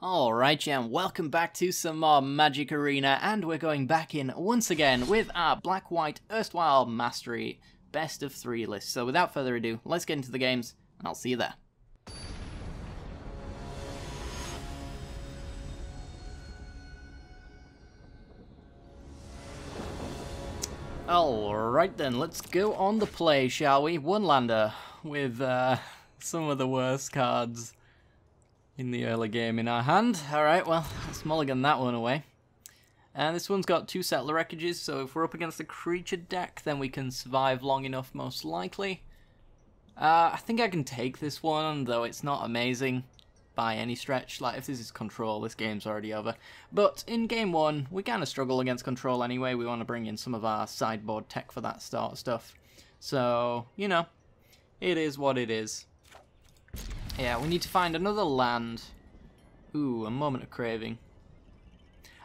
Alright, yeah, and welcome back to some more Magic Arena, and we're going back in once again with our Black-White Erstwhile Mastery Best of 3 list. So without further ado, let's get into the games, and I'll see you there. Alright then, let's go on the play, shall we? One lander with some of the worst cards in the early game in our hand. Alright, well, let's mulligan that one away. And this one's got 2 settler wreckages, so if we're up against a creature deck, then we can survive long enough, most likely. I think I can take this one, though it's not amazing by any stretch. Like, if this is control, this game's already over. But in game 1, we kind of struggle against control anyway. We want to bring in some of our sideboard tech for that sort of stuff. So, you know, it is what it is. Yeah, we need to find another land. Ooh, a moment of craving.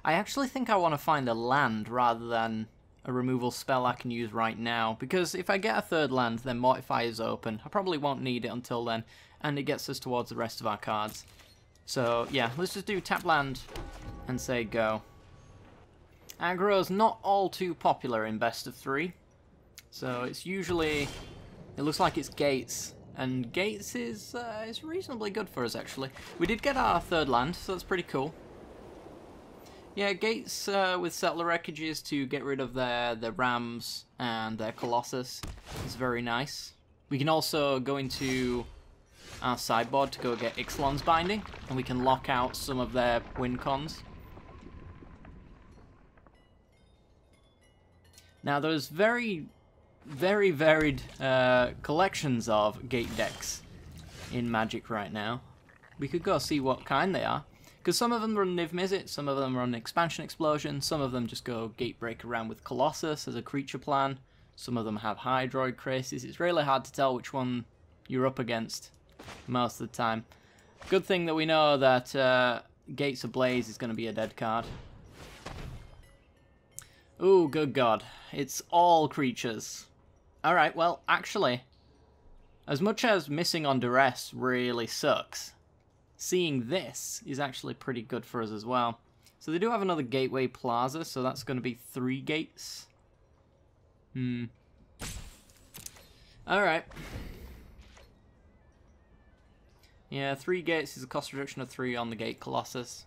I actually think I want to find a land rather than a removal spell I can use right now, because if I get a third land, then Mortify is open. I probably won't need it until then, and it gets us towards the rest of our cards. So, yeah, let's just do tap land and say go. Aggro's not all too popular in best of 3, so it's usually... it looks like it's Gates. And Gates is reasonably good for us, actually. We did get our third land, so that's pretty cool. Yeah, Gates with settler wreckages to get rid of their Rams and their Colossus is very nice. We can also go into our sideboard to go get Ixalan's Binding, and we can lock out some of their win cons. Now, there's very varied collections of gate decks in Magic right now. We could go see what kind they are, because some of them run Niv Mizzet, some of them run Expansion Explosion, some of them just go Gatebreaker around with Colossus as a creature plan, some of them have Hydroid Craces. It's really hard to tell which one you're up against most of the time. Good thing that we know that Gates Ablaze is going to be a dead card. Ooh, good god. It's all creatures. Alright, well, actually, as much as missing on duress really sucks, seeing this is actually pretty good for us as well. So they do have another Gateway Plaza, so that's going to be 3 gates. Alright. Yeah, 3 gates is a cost reduction of 3 on the Gate Colossus.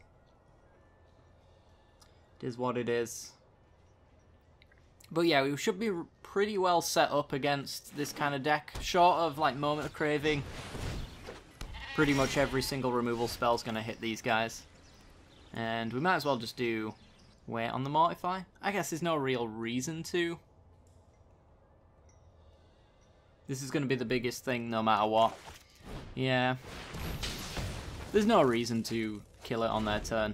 It is what it is. But yeah, we should be pretty well set up against this kind of deck. Short of, like, Moment of Craving, pretty much every single removal spell is going to hit these guys. And we might as well just do wait on the Mortify. I guess there's no real reason to. This is going to be the biggest thing no matter what. Yeah. There's no reason to kill it on their turn,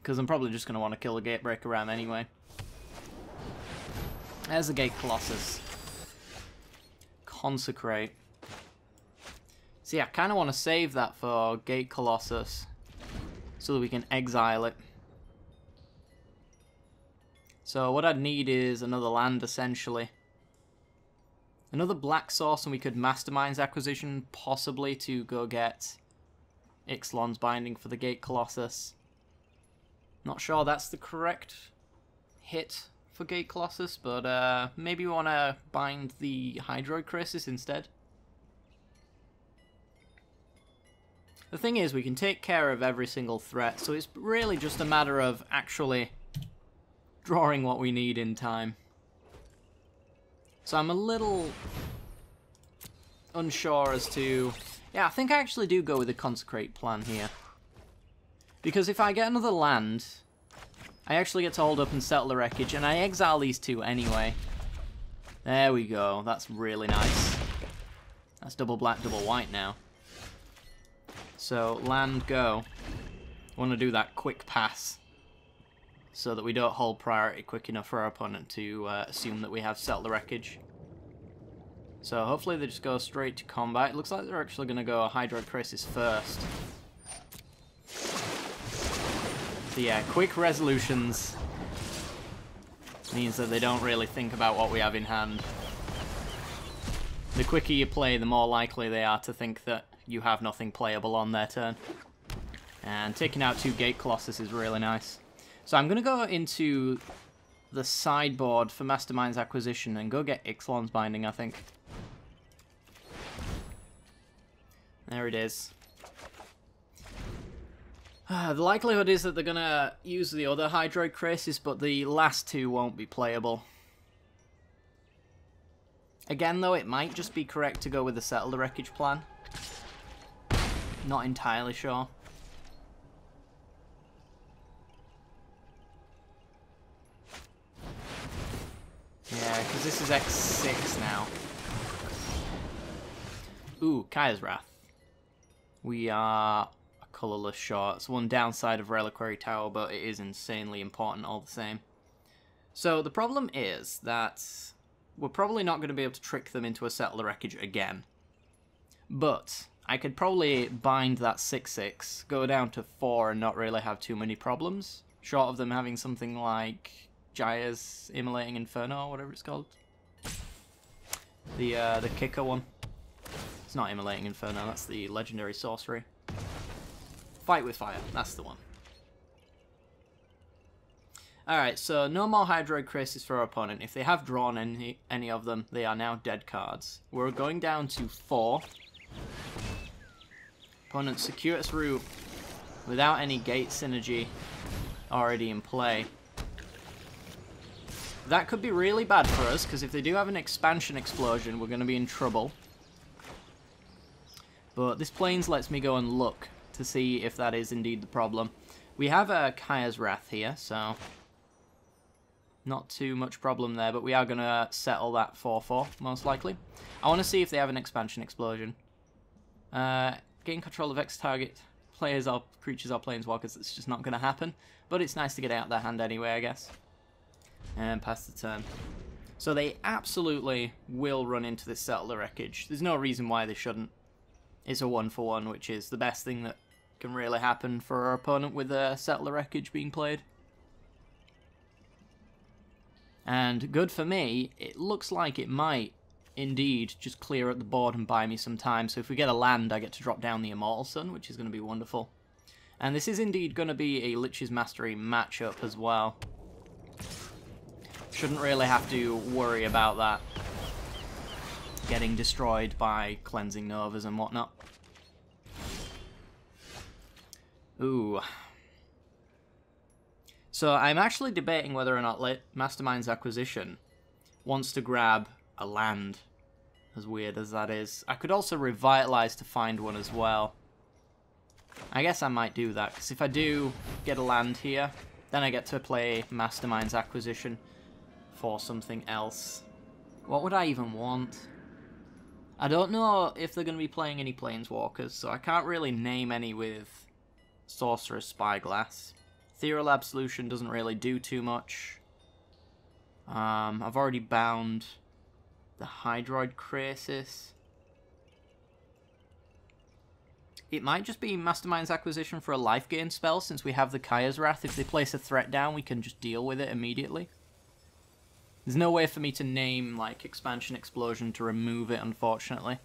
because I'm probably just going to want to kill the Gatebreaker Ram anyway. There's the Gate Colossus. Consecrate. See, I kind of want to save that for Gate Colossus so that we can exile it. So what I'd need is another land, essentially. Another black source, and we could Mastermind's Acquisition, possibly, to go get Ixalan's Binding for the Gate Colossus. Not sure that's the correct hit for Gate Colossus, but maybe we want to bind the Hydroid Crasis instead. The thing is, we can take care of every single threat, so it's really just a matter of actually drawing what we need in time. So I'm a little unsure as to... yeah, I think I actually do go with the Consecrate plan here. Because if I get another land, I actually get to hold up and settle the wreckage, and I exile these 2 anyway. There we go. That's really nice. That's double black, double white now. So, land, go. I want to do that quick pass, so that we don't hold priority quick enough for our opponent to assume that we have settled the wreckage. So hopefully they just go straight to combat. It looks like they're actually going to go Hydroid Crasis first. So yeah, quick resolutions means that they don't really think about what we have in hand. The quicker you play, the more likely they are to think that you have nothing playable on their turn. And taking out 2 Gate Colossus is really nice. So I'm going to go into the sideboard for Mastermind's Acquisition and go get Ixalan's Binding, I think. There it is. The likelihood is that they're going to use the other Hydroid Krasis, but the last 2 won't be playable. Again, though, it might just be correct to go with the Settle the Wreckage plan. Not entirely sure. Yeah, because this is X6 now. Ooh, Kaya's Wrath. We are a colourless short. It's one downside of Reliquary Tower, but it is insanely important all the same. So the problem is that we're probably not going to be able to trick them into a Settle the Wreckage again. But I could probably bind that 6/6, go down to 4 and not really have too many problems. Short of them having something like Jaya's Immolating Inferno, or whatever it's called. The kicker one. It's not Immolating Inferno, that's the legendary sorcery. Fight with Fire, that's the one. Alright, so no more Hydroid Krasis for our opponent. If they have drawn any of them, they are now dead cards. We're going down to 4. Opponent's Circuitous Route, without any gate synergy already in play. That could be really bad for us, because if they do have an expansion explosion, we're going to be in trouble. But this Plains lets me go and look to see if that is indeed the problem. We have a Kaya's Wrath here, so not too much problem there, but we are going to settle that 4/4, most likely. I want to see if they have an expansion explosion. Gain control of X target players or creatures or planeswalkers, it's just not going to happen. But it's nice to get it out of their hand anyway, I guess. And pass the turn. So they absolutely will run into this Settle the Wreckage. There's no reason why they shouldn't. It's a 1-for-1, which is the best thing that can really happen for our opponent with a Settle the Wreckage being played. And good for me, it looks like it might indeed just clear at the board and buy me some time. So if we get a land, I get to drop down the Immortal Sun, which is going to be wonderful. And this is indeed going to be a Lich's Mastery matchup as well. Shouldn't really have to worry about that getting destroyed by Cleansing Novas and whatnot. Ooh. So I'm actually debating whether or not Mastermind's Acquisition wants to grab a land, as weird as that is. I could also Revitalize to find one as well. I guess I might do that, because if I do get a land here, then I get to play Mastermind's Acquisition for something else. What would I even want? I don't know if they're going to be playing any Planeswalkers, so I can't really name any with Sorcerer's Spyglass. Ethereal Absolution doesn't really do too much. I've already bound the Hydroid Krasis. It might just be Mastermind's Acquisition for a life gain spell, since we have the Kaya's Wrath. If they place a threat down, we can just deal with it immediately. There's no way for me to name, like, Expansion Explosion to remove it, unfortunately.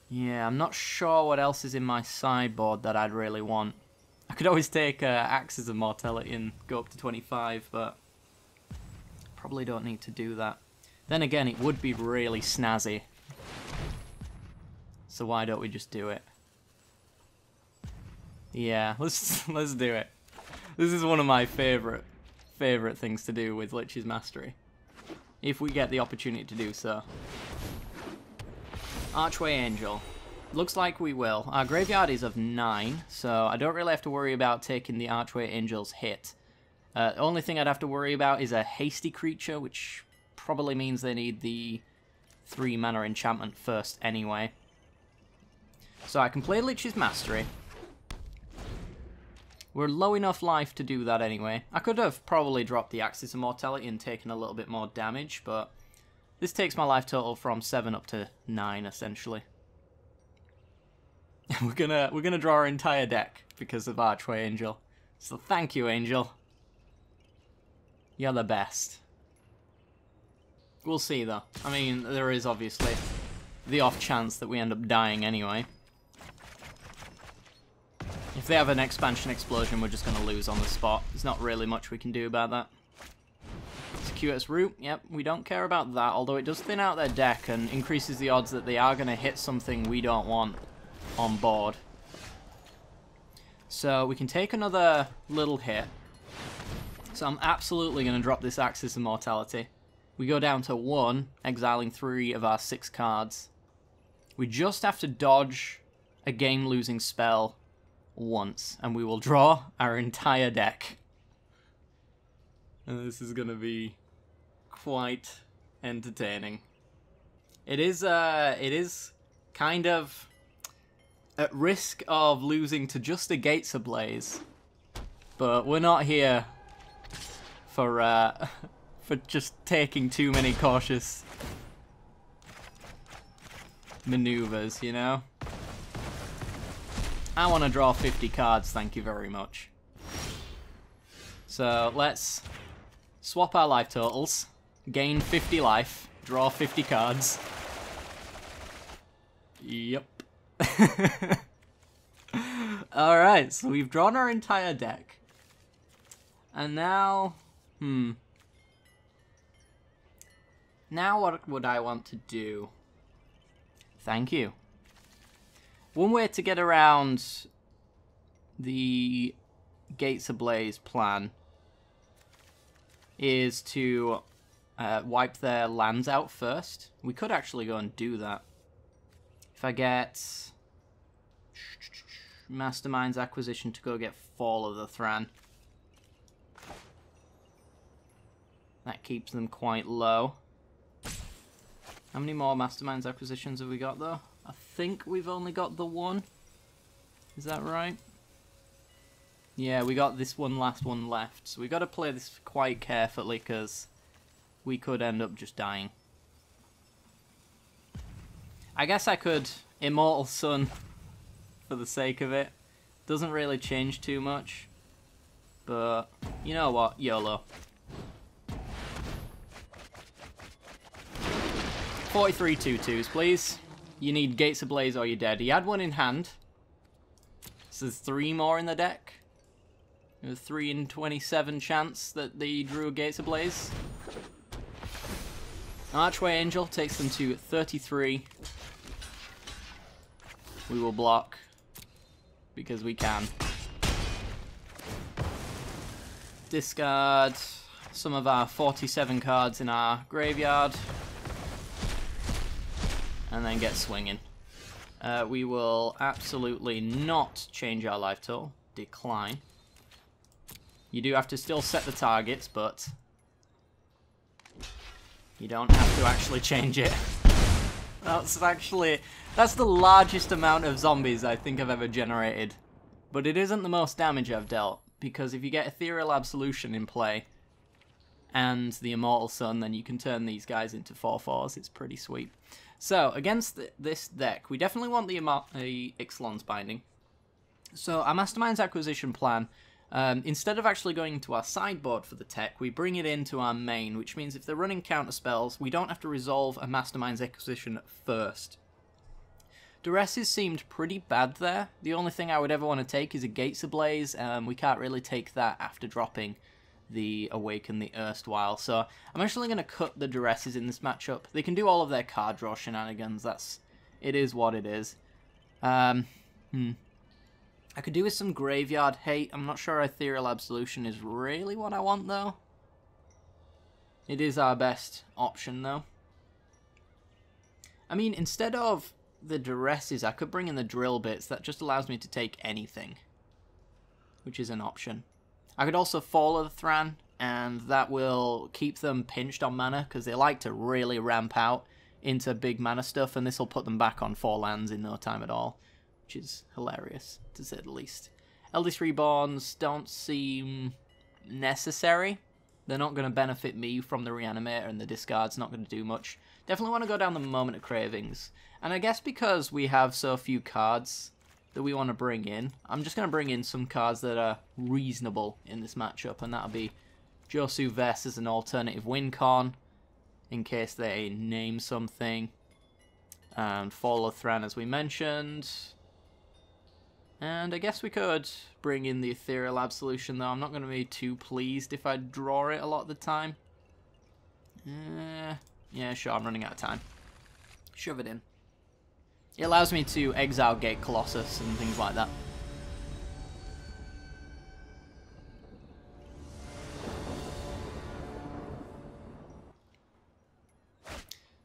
Yeah, I'm not sure what else is in my sideboard that I'd really want. I could always take Axes of Mortality and go up to 25, but probably don't need to do that. Then again, it would be really snazzy. So why don't we just do it? Yeah, let's do it. This is one of my favorite things to do with Lich's Mastery, if we get the opportunity to do so. Archway Angel. Looks like we will. Our graveyard is of 9, so I don't really have to worry about taking the Archway Angel's hit. The only thing I'd have to worry about is a hasty creature, which probably means they need the 3 mana enchantment first anyway. So I can play Lich's Mastery. We're low enough life to do that anyway. I could have probably dropped the Axis of Mortality and taken a little bit more damage, but this takes my life total from 7 up to 9, essentially. we're gonna draw our entire deck because of Archway Angel. So thank you, Angel. You're the best. We'll see, though. I mean, there is obviously the off chance that we end up dying anyway. If they have an expansion explosion, we're just going to lose on the spot. There's not really much we can do about that. Circuitous route, yep, we don't care about that, although it does thin out their deck and increases the odds that they are going to hit something we don't want on board. So we can take another little hit. So I'm absolutely going to drop this Axis of Mortality. We go down to 1, exiling 3 of our 6 cards. We just have to dodge a game-losing spell once, and we will draw our entire deck. And this is going to be quite entertaining. It is kind of at risk of losing to just a Gates Ablaze, but we're not here for just taking too many cautious maneuvers, you know? I want to draw 50 cards, thank you very much. So let's swap our life totals, gain 50 life, draw 50 cards. Yep. Alright, so we've drawn our entire deck. And now, now what would I want to do? Thank you. One way to get around the Gates Ablaze plan is to wipe their lands out first. We could actually go and do that. If I get Mastermind's Acquisition to go get Fall of the Thran, that keeps them quite low. How many more Mastermind's Acquisitions have we got, though? I think we've only got the one. Is that right? Yeah, we got this last one left. So we've got to play this quite carefully, because we could end up just dying. I guess I could Immortal Sun for the sake of it. Doesn't really change too much. But, you know what? YOLO. 43 2/2s, please. You need Gates Ablaze or you're dead. He had one in hand. So there's 3 more in the deck. There's 3 in 27 chance that they drew a Gates Ablaze. Archway Angel takes them to 33. We will block. Because we can. Discard some of our 47 cards in our graveyard. And then get swinging. We will absolutely not change our life total. Decline. You do have to still set the targets, but you don't have to actually change it. That's the largest amount of zombies I think I've ever generated. But it isn't the most damage I've dealt, because if you get Ethereal Absolution in play and the Immortal Sun, then you can turn these guys into 4/4s. It's pretty sweet. So, against this deck, we definitely want the Ixalan's Binding. So, our Mastermind's Acquisition plan, instead of actually going into our sideboard for the tech, we bring it into our main, which means if they're running counter spells, we don't have to resolve a Mastermind's Acquisition first. Duresses seemed pretty bad there. The only thing I would ever want to take is a Gates Ablaze. We can't really take that after dropping the Awaken the Erstwhile. So I'm actually going to cut the Duresses in this matchup. They can do all of their card draw shenanigans. It is what it is. I could do with some Graveyard Hate. I'm not sure Ethereal Absolution is really what I want, though. It is our best option, though. I mean, instead of the Duresses, I could bring in the Drill Bits. That just allows me to take anything, which is an option. I could also follow the Thran, and that will keep them pinched on mana, because they like to really ramp out into big mana stuff, and this will put them back on 4 lands in no time at all, which is hilarious, to say the least. Eldest Reborns don't seem necessary. They're not going to benefit me from the Reanimator, and the discard's not going to do much. Definitely want to go down the Moment of Cravings. And I guess because we have so few cards that we want to bring in, I'm just going to bring in some cards that are reasonable in this matchup, and that'll be Josu Vess as an alternative win con, in case they name something, and Fall of Thran as we mentioned. And I guess we could bring in the Ethereal Absolution, though. I'm not going to be too pleased if I draw it a lot of the time. Yeah, sure, I'm running out of time. Shove it in. It allows me to exile Gate Colossus and things like that.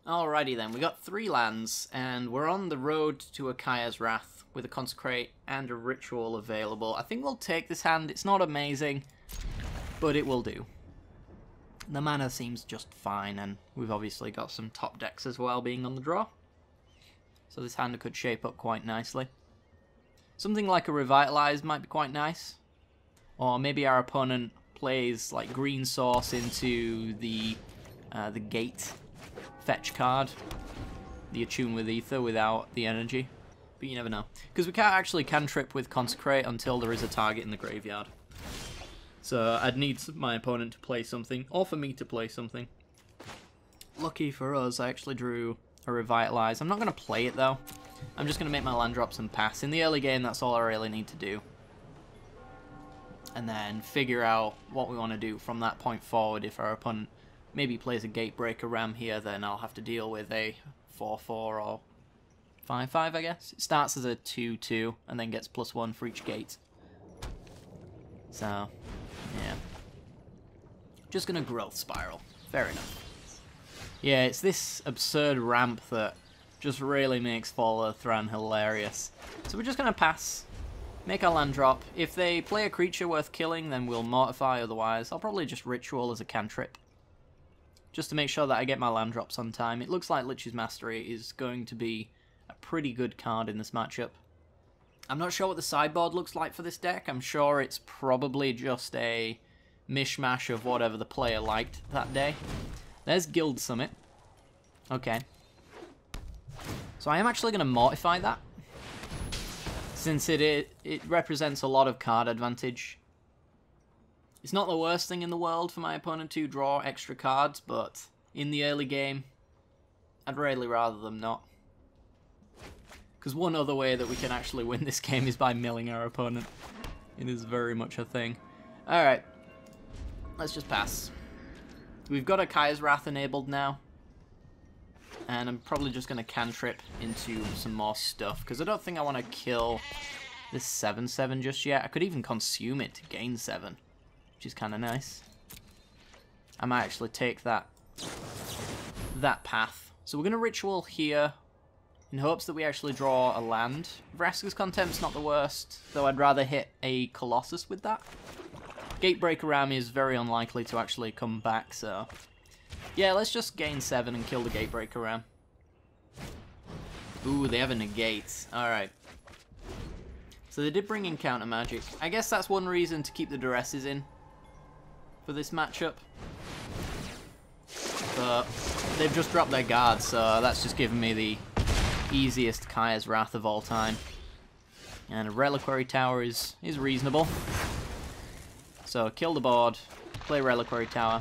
Alrighty then, we got 3 lands, and we're on the road to Akaya's Wrath with a Consecrate and a Ritual available. I think we'll take this hand. It's not amazing, but it will do. The mana seems just fine, and we've obviously got some top decks as well being on the draw. So this hand could shape up quite nicely. Something like a Revitalize might be quite nice. Or maybe our opponent plays like green source into the Gate fetch card, the Attune with Ether without the energy, but you never know, because we can't actually cantrip with Consecrate until there is a target in the graveyard. So I'd need my opponent to play something, or for me to play something. Lucky for us, I actually drew a Revitalize. I'm not going to play it though. I'm just going to make my land drops and pass. In the early game, that's all I really need to do. And then figure out what we want to do from that point forward. If our opponent maybe plays a Gatebreaker Ram here, then I'll have to deal with a 4-4 or 5-5, I guess. It starts as a 2-2 and then gets +1 for each gate. So, yeah. Just gonna Growth Spiral. Fair enough. Yeah, it's this absurd ramp that just really makes Fall of the Thran hilarious. So we're just gonna pass, make our land drop. If they play a creature worth killing, then we'll Mortify, otherwise I'll probably just Ritual as a cantrip, just to make sure that I get my land drops on time. It looks like Lich's Mastery is going to be a pretty good card in this matchup. I'm not sure what the sideboard looks like for this deck. I'm sure it's probably just a mishmash of whatever the player liked that day. There's Guild Summit. Okay. So I am actually going to Mortify that, since it represents a lot of card advantage. It's not the worst thing in the world for my opponent to draw extra cards, but in the early game, I'd really rather them not. Because one other way that we can actually win this game is by milling our opponent. It is very much a thing. Alright, let's just pass. We've got Akaya's Wrath enabled now. And I'm probably just going to cantrip into some more stuff, because I don't think I want to kill this 7/7 just yet. I could even consume it to gain 7. Which is kind of nice. I might actually take that path. So we're going to Ritual here in hopes that we actually draw a land. Vraska's Contempt's not the worst, though I'd rather hit a Colossus with that. Gatebreaker Ram is very unlikely to actually come back, so yeah, let's just gain 7 and kill the Gatebreaker Ram. Ooh, they have a negate. Alright. So they did bring in counter magic. I guess that's one reason to keep the Duresses in for this matchup. But they've just dropped their guard, so that's just given me the easiest Kaya's Wrath of all time. And a Reliquary Tower is reasonable. So kill the board, play Reliquary Tower.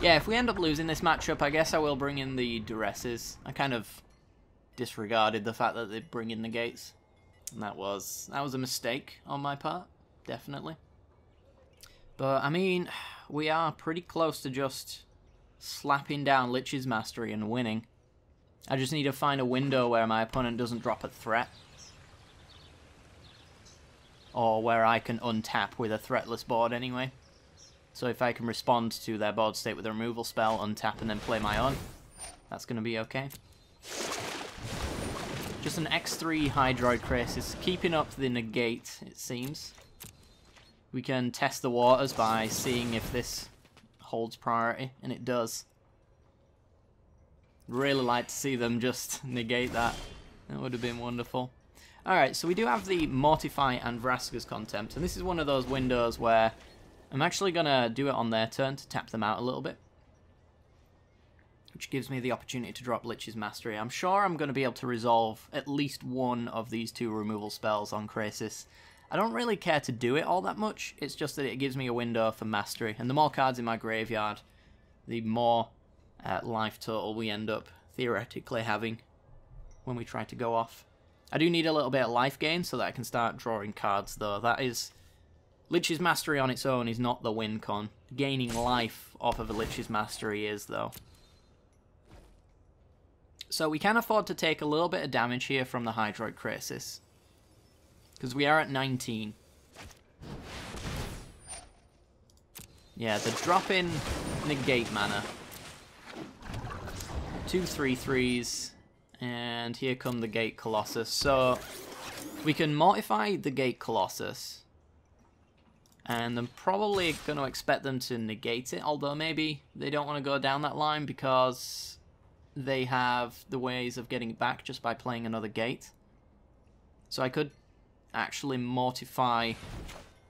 Yeah, if we end up losing this matchup, I guess I will bring in the Duresses. I kind of disregarded the fact that they bring in negates. And that was a mistake on my part, definitely. But, I mean, we are pretty close to just slapping down Lich's Mastery and winning. I just need to find a window where my opponent doesn't drop a threat. Or where I can untap with a threatless board anyway. So if I can respond to their board state with a removal spell, untap and then play my own, that's going to be okay. Just an X3 Hydroid Crisis, keeping up the negate, it seems. We can test the waters by seeing if this holds priority, and it does. Really like to see them just negate that. That would have been wonderful. Alright, so we do have the Mortify and Vraska's Contempt, and this is one of those windows where I'm actually going to do it on their turn to tap them out a little bit. Which gives me the opportunity to drop Lich's Mastery. I'm sure I'm going to be able to resolve at least one of these 2 removal spells on Krasis. I don't really care to do it all that much, it's just that it gives me a window for Mastery, and the more cards in my graveyard, the more life total we end up theoretically having when we try to go off. I do need a little bit of life gain so that I can start drawing cards, though. That is... Lich's Mastery on its own is not the win con. Gaining life off of a Lich's Mastery is, though. So we can afford to take a little bit of damage here from the Hydroid Krasis, because we are at 19. Yeah, the drop in negate mana. 2 3/3s, and here come the Gate Colossus. So we can mortify the Gate Colossus, and I'm probably going to expect them to negate it, although maybe they don't want to go down that line because they have the ways of getting it back just by playing another gate. So I could actually mortify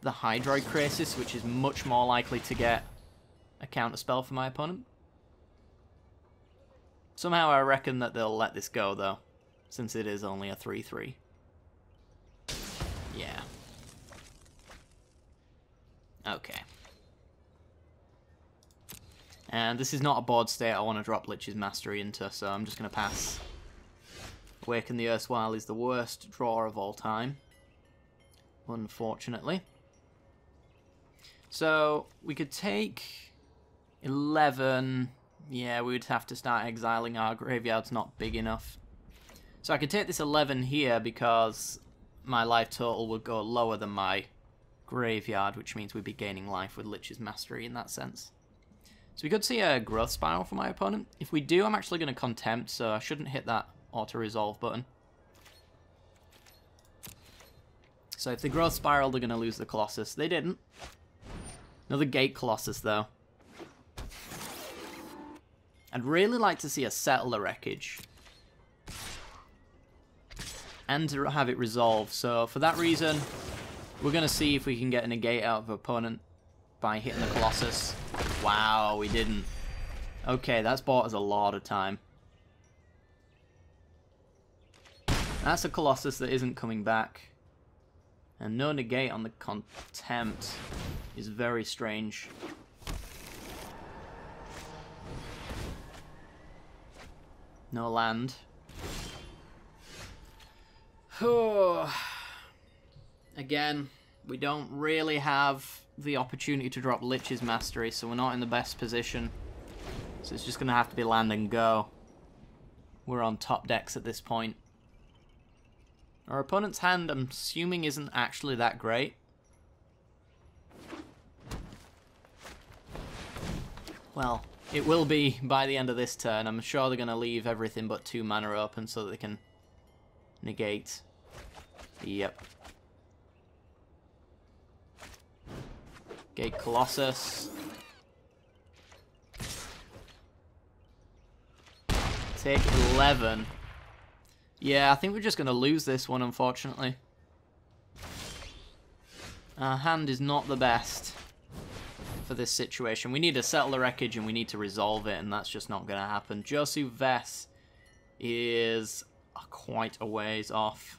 the Hydroid Krasis, which is much more likely to get a counterspell for my opponent. Somehow I reckon that they'll let this go, though, since it is only a 3/3. Yeah. Okay. And this is not a board state I want to drop Lich's Mastery into, so I'm just going to pass. Awaken the Erstwhile is the worst draw of all time, unfortunately. So we could take 11. Yeah, we would have to start exiling. Our graveyard's not big enough. So I could take this 11 here because my life total would go lower than my graveyard, which means we'd be gaining life with Lich's Mastery in that sense. So we could see a growth spiral for my opponent. If we do, I'm actually going to contempt, so I shouldn't hit that auto-resolve button. So if they growth spiral, they're going to lose the Colossus. They didn't. Another Gate Colossus, though. I'd really like to see a Settle the Wreckage. And to have it resolve. So for that reason, we're going to see if we can get a negate out of an opponent by hitting the Colossus. Wow, we didn't. Okay, that's bought us a lot of time. That's a Colossus that isn't coming back. And no negate on the contempt is very strange. No land. Again, we don't really have the opportunity to drop Lich's Mastery, so we're not in the best position. So it's just going to have to be land and go. We're on top decks at this point. Our opponent's hand, I'm assuming, isn't actually that great. Well, it will be by the end of this turn. I'm sure they're going to leave everything but 2 mana open so that they can negate. Yep. Gate Colossus. Take 11. Yeah, I think we're just going to lose this one, unfortunately. Our hand is not the best for this situation. We need to settle the wreckage and we need to resolve it, and that's just not going to happen. Josu Vess is quite a ways off.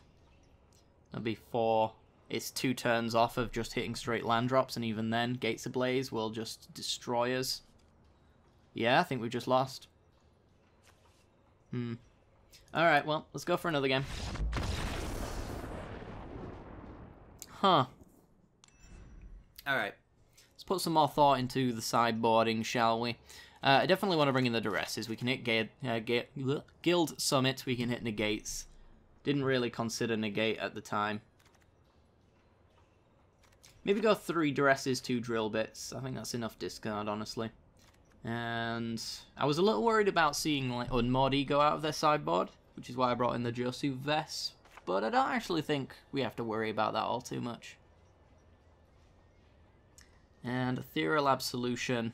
That'll be 4. It's 2 turns off of just hitting straight land drops, and even then, Gates Ablaze will just destroy us. Yeah, I think we've just lost. Alright, well, let's go for another game. Huh. Alright. Let's put some more thought into the sideboarding, shall we? I definitely want to bring in the duresses. We can hit Guild Summit, we can hit negates. Didn't really consider negate at the time. Maybe go 3 duresses, 2 drill bits. I think that's enough discard, honestly. And I was a little worried about seeing like Unmodi go out of their sideboard, which is why I brought in the Josu Vess. But I don't actually think we have to worry about that all too much. And Ethereal Absolution,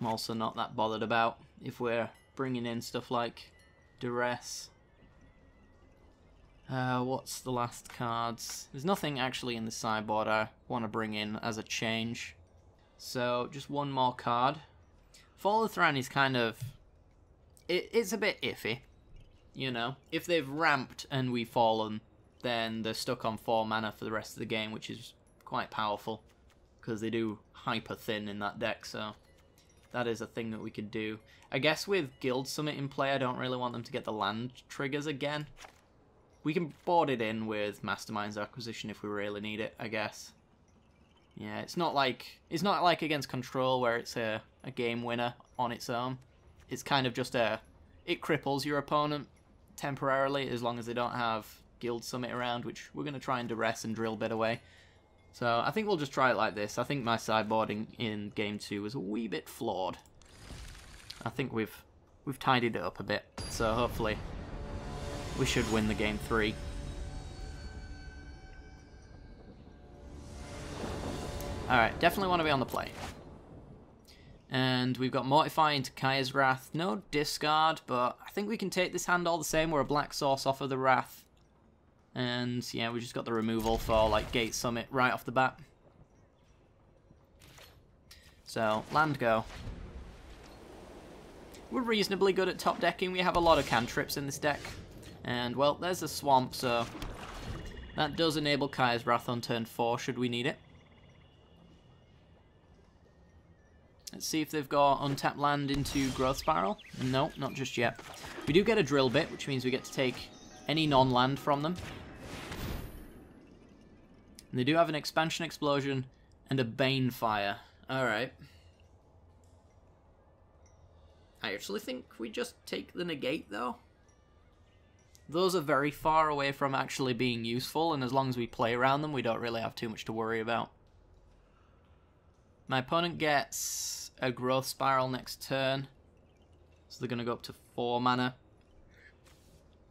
I'm also not that bothered about if we're bringing in stuff like Duress. What's the last cards? There's nothing actually in the sideboard I want to bring in as a change. So, just one more card. Fall of Thran is kind of... It's a bit iffy, you know. If they've ramped and we've fallen, then they're stuck on 4 mana for the rest of the game, which is quite powerful. Because they do hyper thin in that deck, so that is a thing that we could do. I guess with Guild Summit in play, I don't really want them to get the land triggers again. We can board it in with Mastermind's Acquisition if we really need it, I guess. Yeah, it's not like against Control where it's a game winner on its own. It's kind of just it cripples your opponent temporarily as long as they don't have Guild Summit around, which we're going to try and duress and drill bit away. So I think we'll just try it like this. I think my sideboarding in Game 2 was a wee bit flawed. I think we've tidied it up a bit, so hopefully we should win the Game 3. Alright, definitely want to be on the play. And we've got Mortify into Kaya's Wrath. No discard, but I think we can take this hand all the same. We're a black source off of the Wrath. And yeah, we just got the removal for like Gate Summit right off the bat. So, land go. We're reasonably good at top decking. We have a lot of cantrips in this deck. And well, there's a swamp, so that does enable Kaya's Wrath on turn 4 should we need it. Let's see if they've got untapped land into Growth Spiral. No, not just yet. We do get a drill bit, which means we get to take any non-land from them. And they do have an Expansion Explosion and a Bane Fire. Alright. I actually think we just take the negate, though. Those are very far away from actually being useful, and as long as we play around them, we don't really have too much to worry about. My opponent gets a Growth Spiral next turn, so they're going to go up to 4 mana,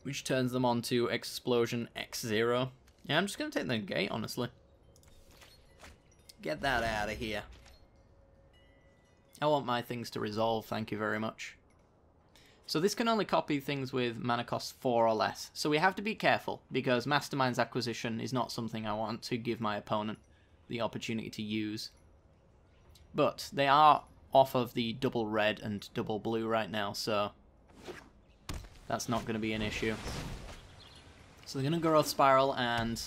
which turns them on to Explosion X0. Yeah, I'm just going to take the negate, honestly. Get that out of here. I want my things to resolve, thank you very much. So this can only copy things with mana cost 4 or less, so we have to be careful, because Mastermind's Acquisition is not something I want to give my opponent the opportunity to use. But they are off of the double red and double blue right now, so that's not going to be an issue. So they're going to Growth Spiral and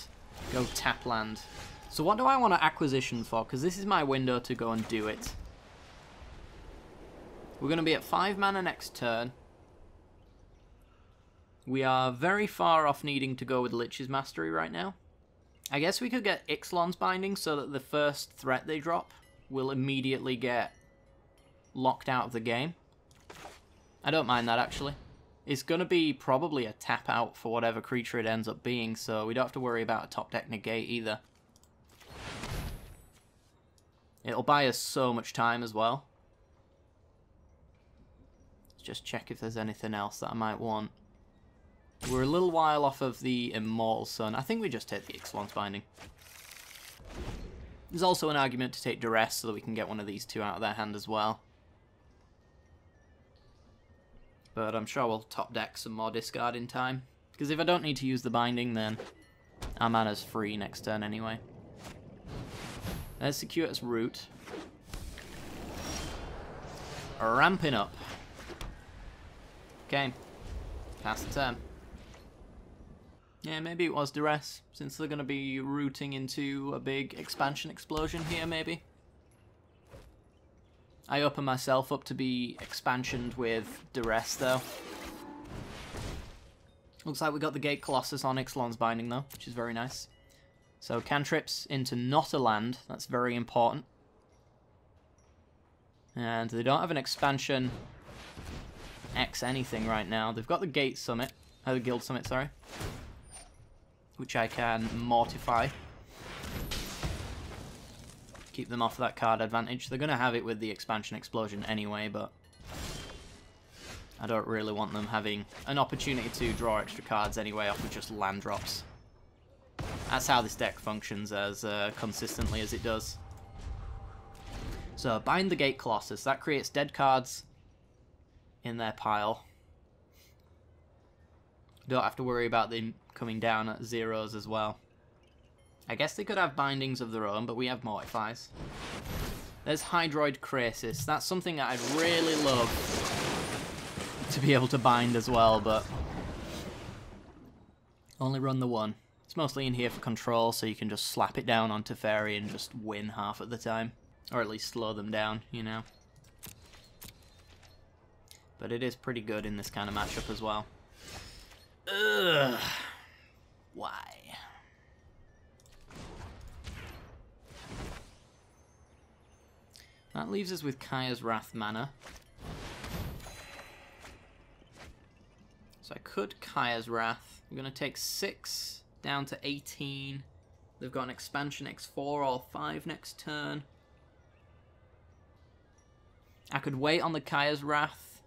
go tap land. So what do I want to Acquisition for? Because this is my window to go and do it. We're going to be at 5 mana next turn. We are very far off needing to go with Lich's Mastery right now. I guess we could get Ixalan's Binding so that the first threat they drop will immediately get locked out of the game. I don't mind that, actually. It's going to be probably a tap out for whatever creature it ends up being, so we don't have to worry about a top deck negate either. It'll buy us so much time as well. Let's just check if there's anything else that I might want. We're a little while off of the Immortal Sun. I think we just take the Ixalan's Binding. There's also an argument to take Duress so that we can get one of these two out of their hand as well. But I'm sure we'll top deck some more discard in time. Because if I don't need to use the Binding, then our mana's free next turn anyway. There's Circuitous Root. Ramping up. Okay. Pass the turn. Yeah, maybe it was Duress, since they're going to be rooting into a big expansion explosion here, maybe. I open myself up to be expansioned with Duress, though. Looks like we got the Gate Colossus on Ixalan's Binding, though, which is very nice. So, cantrips into not a land, that's very important. And they don't have an expansion X anything right now. They've got the Gate Summit, the Guild Summit, sorry. Which I can mortify. Keep them off that card advantage. They're going to have it with the Expansion Explosion anyway, but I don't really want them having an opportunity to draw extra cards anyway off of just land drops. That's how this deck functions as consistently as it does. So, bind the Gate Colossus. That creates dead cards in their pile. Don't have to worry about them coming down at zeros as well. I guess they could have bindings of their own, but we have Mortifies. There's Hydroid Krasis. That's something that I'd really love to be able to bind as well, but only run the one. It's mostly in here for control, so you can just slap it down on Teferi and just win half of the time. Or at least slow them down, you know. But it is pretty good in this kind of matchup as well. Ugh. Why? That leaves us with Kaya's Wrath mana. So I could Kaya's Wrath. I'm going to take 6 down to 18. They've got an expansion X4 or 5 next turn. I could wait on the Kaya's Wrath,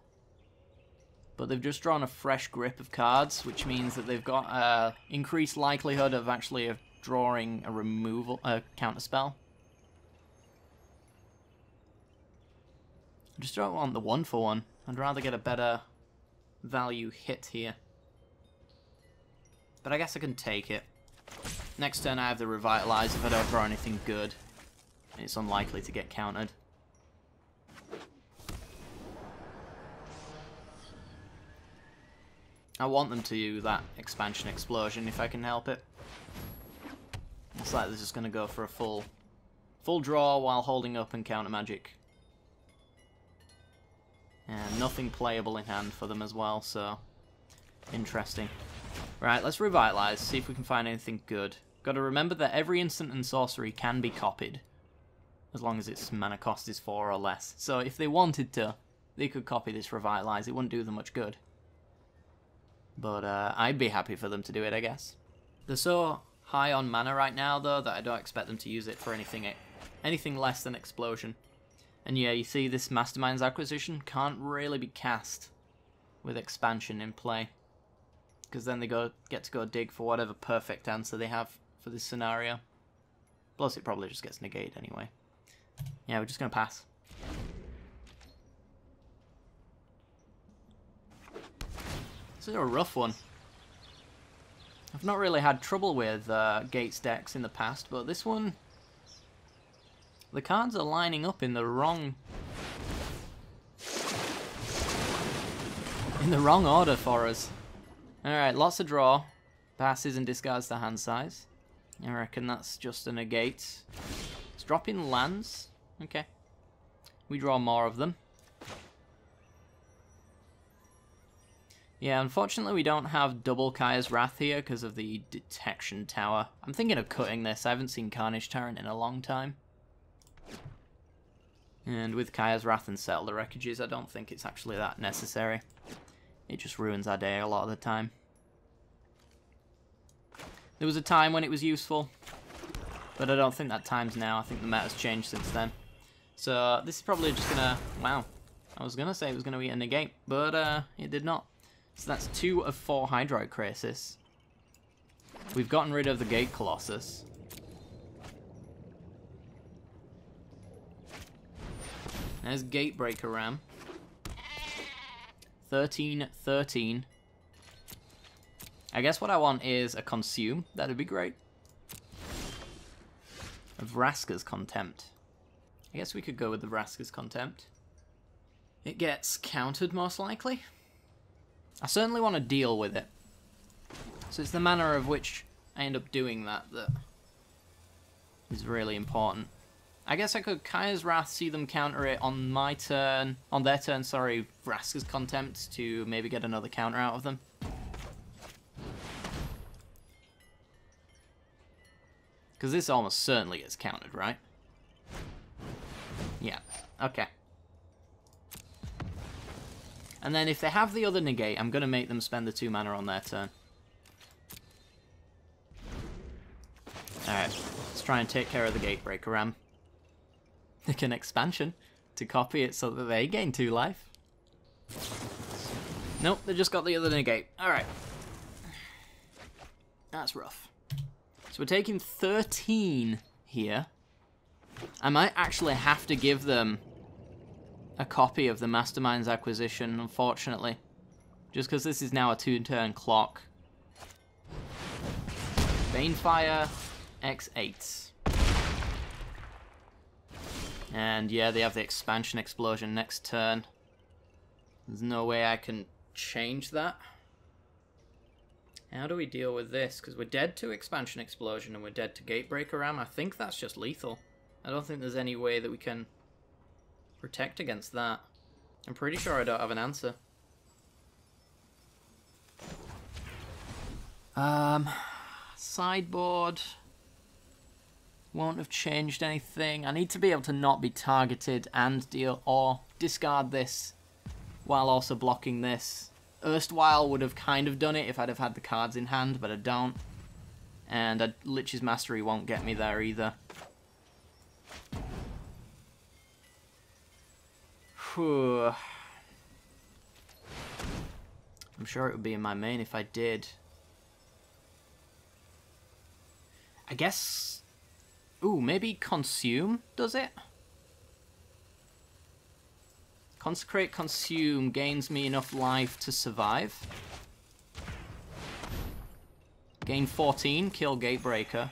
but they've just drawn a fresh grip of cards, which means that they've got an increased likelihood of actually drawing a counterspell. I just don't want the 1-for-1. I'd rather get a better value hit here. But I guess I can take it. Next turn I have the Revitalize if I don't draw anything good. It's unlikely to get countered. I want them to use that Expansion Explosion if I can help it. It's like they're just going to go for a full draw while holding up and counter magic. And nothing playable in hand for them as well, so interesting. Right, let's Revitalize, see if we can find anything good. Got to remember that every instant and sorcery can be copied, as long as its mana cost is 4 or less. So if they wanted to, they could copy this Revitalize. It wouldn't do them much good. But I'd be happy for them to do it, I guess. They're so high on mana right now, though, that I don't expect them to use it for anything less than Explosion. And yeah, you see this Mastermind's Acquisition can't really be cast with Expansion in play. Because then they get to go dig for whatever perfect answer they have for this scenario. Plus it probably just gets negated anyway. Yeah, we're just going to pass. This is a rough one. I've not really had trouble with Gates decks in the past, but this one... The cards are lining up in the wrong order for us. Alright, lots of draw. Passes and discards the hand size. I reckon that's just a negate. It's dropping lands. Okay. We draw more of them. Yeah, unfortunately we don't have double Kaya's Wrath here because of the Detection Tower. I'm thinking of cutting this. I haven't seen Carnage Tyrant in a long time. And with Kaya's Wrath and Settle the Wreckages, I don't think it's actually that necessary. It just ruins our day a lot of the time. There was a time when it was useful, but I don't think that time's now. I think the meta's changed since then. So this is probably just gonna... Wow. I was gonna say it was gonna be a negate, but it did not. So that's 2 of 4 Hydroid Krasis. We've gotten rid of the Gate Colossus. There's Gatebreaker Ram. 13-13. I guess what I want is a Consume. That'd be great. A Vraska's Contempt. I guess we could go with the Vraska's Contempt. It gets countered most likely. I certainly want to deal with it. So it's the manner of which I end up doing that is really important. I guess I could Kaya's Wrath, see them counter it on my turn, on their turn, sorry, Vraska's Contempt to maybe get another counter out of them. Because this almost certainly gets countered, right? Yeah, okay. And then if they have the other negate, I'm going to make them spend the 2 mana on their turn. Alright, let's try and take care of the Gatebreaker Ram. They can expansion to copy it so that they gain 2 life. Nope, they just got the other negate. Alright. That's rough. So we're taking 13 here. I might actually have to give them a copy of the Mastermind's Acquisition, unfortunately. Just because this is now a 2-turn clock. Banefire, X8. And yeah, they have the Expansion Explosion next turn. There's no way I can change that. How do we deal with this? Because we're dead to Expansion Explosion and we're dead to Gatebreaker Ram. I think that's just lethal. I don't think there's any way that we can protect against that. I'm pretty sure I don't have an answer. sideboard won't have changed anything. I need to be able to not be targeted and deal or discard this while also blocking this. Erstwhile would have kind of done it if I'd have had the cards in hand, but I don't. And Lich's Mastery won't get me there either. Whew. I'm sure it would be in my main if I did. I guess... Ooh, maybe Consume does it? Consecrate Consume gains me enough life to survive. Gain 14, kill Gatebreaker.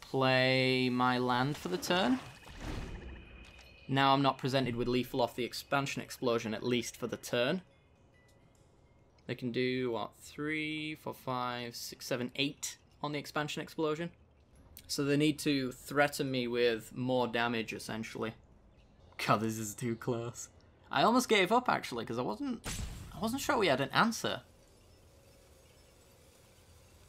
Play my land for the turn. Now I'm not presented with lethal off the Expansion Explosion, at least for the turn. They can do, what, 3, 4, 5, 6, 7, 8 on the Expansion Explosion. So they need to threaten me with more damage, essentially. God, this is too close. I almost gave up, actually, because I wasn't sure we had an answer.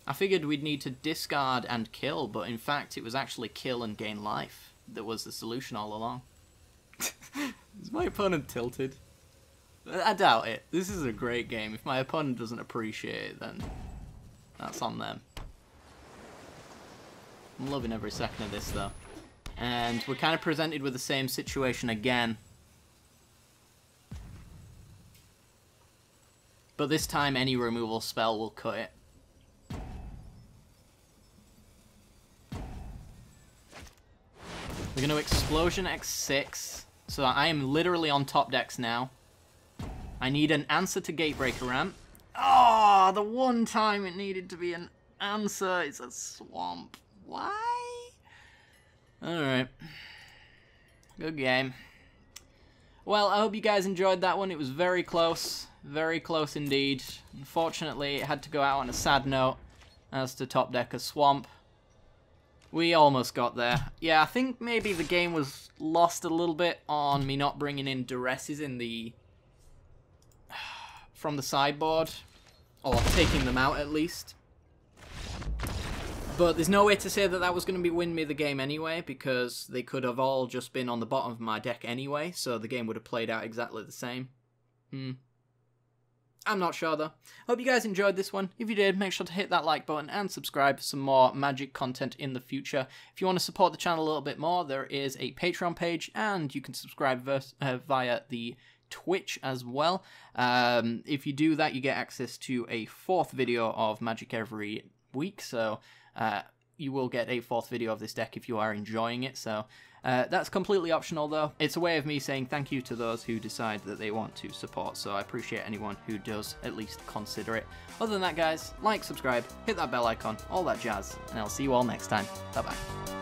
I figured we'd need to discard and kill, but in fact it was actually kill and gain life that was the solution all along. Is my opponent tilted? I doubt it. This is a great game. If my opponent doesn't appreciate it, then that's on them. I'm loving every second of this, though. And we're kind of presented with the same situation again. But this time, any removal spell will cut it. We're going to Explosion X6. So I am literally on top decks now. I need an answer to Gatebreaker Ramp. Oh, the one time it needed to be an answer is a swamp. Why? Alright. Good game. Well, I hope you guys enjoyed that one. It was very close. Very close indeed. Unfortunately, it had to go out on a sad note as to top deck a swamp. We almost got there. Yeah, I think maybe the game was lost a little bit on me not bringing in duresses in the... from the sideboard. Or taking them out, at least. But there's no way to say that that was going to win me the game anyway, because they could have all just been on the bottom of my deck anyway, so the game would have played out exactly the same. I'm not sure, though. Hope you guys enjoyed this one. If you did, make sure to hit that like button and subscribe for some more Magic content in the future. If you want to support the channel a little bit more, there is a Patreon page, and you can subscribe via the Twitch as well. If you do that, you get access to a 4th video of Magic every week, so you will get a 4th video of this deck if you are enjoying it, so that's completely optional though. It's a way of me saying thank you to those who decide that they want to support, so I appreciate anyone who does at least consider it. Other than that, guys, like, subscribe, hit that bell icon, all that jazz, and I'll see you all next time. Bye bye.